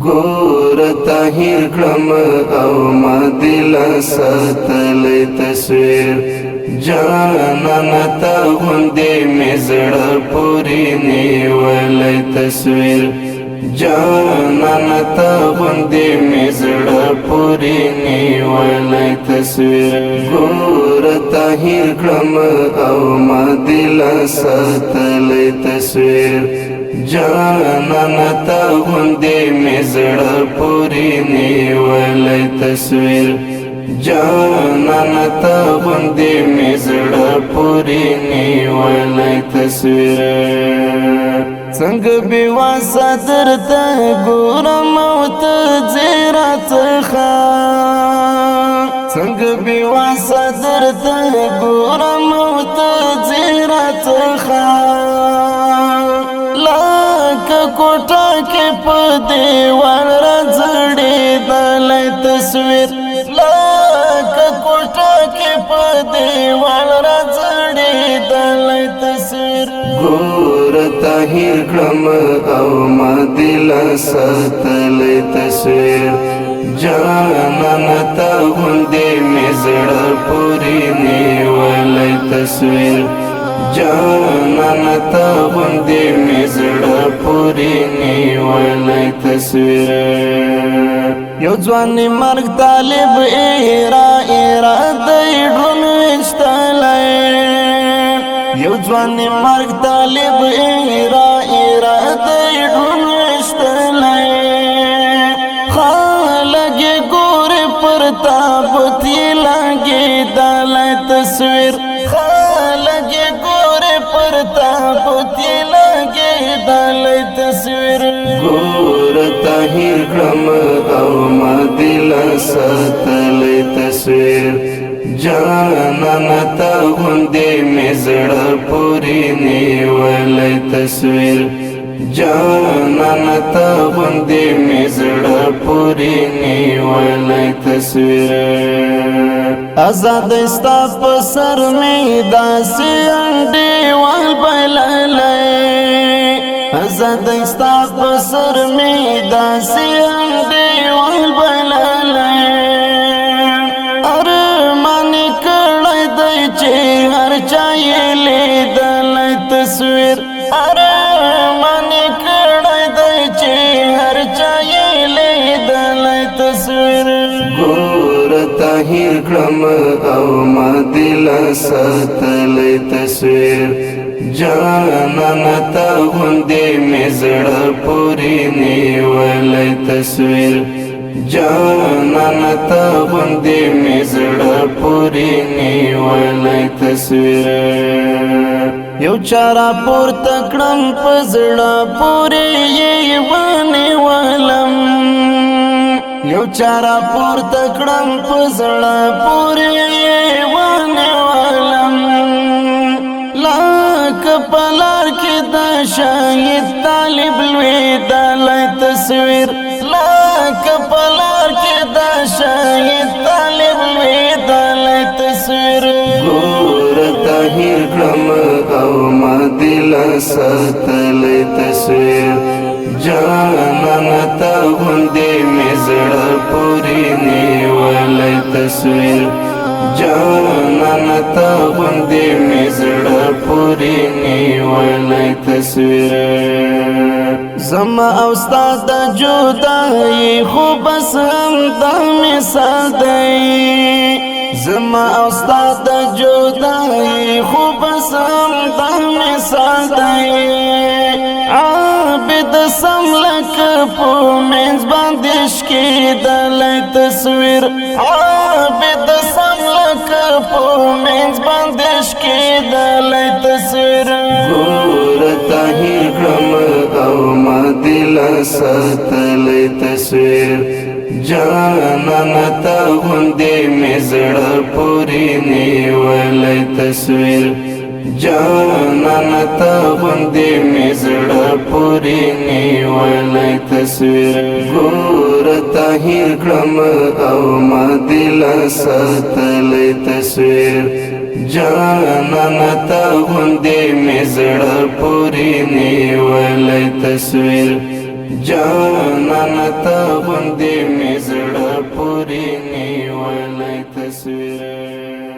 ګور طاهر کړم او ما دل ساتلی تصویر جانان تا غوندې مې زړه پورې نیولی تصویر جانان تا غوندې مې زړه پورې نیولی تصویر ګور طاهر کړم او ما دل ساتلی تصویر جانان تا غوندې مې زړه پورې نیولی تصویر جانان تا غوندې مې زړه پورې نیولی تصویر څنګه بې واسه درته ګورم او ته ځې راڅخه څنګه بې واسه درته ګورم او ته ځې راڅخه لکه کوټه کې په دیوال راځړېدلی تصویر لکه کوټه کې په دیوال راځړېدلی تصویر ګور طاهر کړم او ما دل ساتلی تصویر جانان تا غوندې مې زړه پورې نیولی تصویر جانان تا غوندې مې زړه پورې نیولی تصویر یو ځوان مرګ طالب ایرا دی ډرون ویشتلی یو ځوان مرګ طالب ایرا دی ډرون ویشتلی خلک یې ګورې پر تابوت یې لګېدلی تصویر خلک یې ګورې پر تابوت یې لګېدلی تصویر ګور طاهر کړم او ما دل ساتلی تصویر جانان تا غوندې مې زړه پورې نیولی تصویر جانان تا غوندې مې زړه پورې نیولی تصویر آزاد ستا په سر مې داسې انډیوال بللی آزاد ستا په سر مې داسې انډیوال بللی ارمان کړی دی چې هر چا یې لیدلی تصویر ارمان کړی دی چې هر چا یې لیدلی تصویر ګور طاهر کړم او ما دل ساتلی تصویر جانان تا غوندې مې زړه پورې نیولی تصویر جانان تا غوندې مې زړه پورې نیولی تصویر یو چارا پورته کړم په زړه پورې یې ونیولم یو چارا پورته کړم په زړه پورې یې ونیولم لکه په لار کې د شهید طالب لوېدلی تصویر لکه په لار کې د شهید طالب لوېدلی تصویر ګور طاهر کړم او ما دل ساتلی تصویر جانان تا غوندې مې زړه پورې نیولی تصویر جانان تا غوندې مې زړه پورې نیولی تصویر زما او ستا د جدایي خو بس همدا مثال دی زما او ستا د جدایي خو بس همدا مثال دی عابد سم لکه په منځ باندې شکېدلی تصویر عابد سم لکه په منځ باندې شکېدلی تصویر ګور طاهر کړم او ما دل ساتلی تصویر جانان تا غوندې مې زړه پورې نیولی تصویر جانان تا غوندې مې زړه پورې نیولی تصویر ګور طاهر کړم او ما دل ساتلی تصویر جانان تا غوندې مې زړه پورې نیولی تصویر جانان ته غوندې مې زړه پورې نیولی تصویر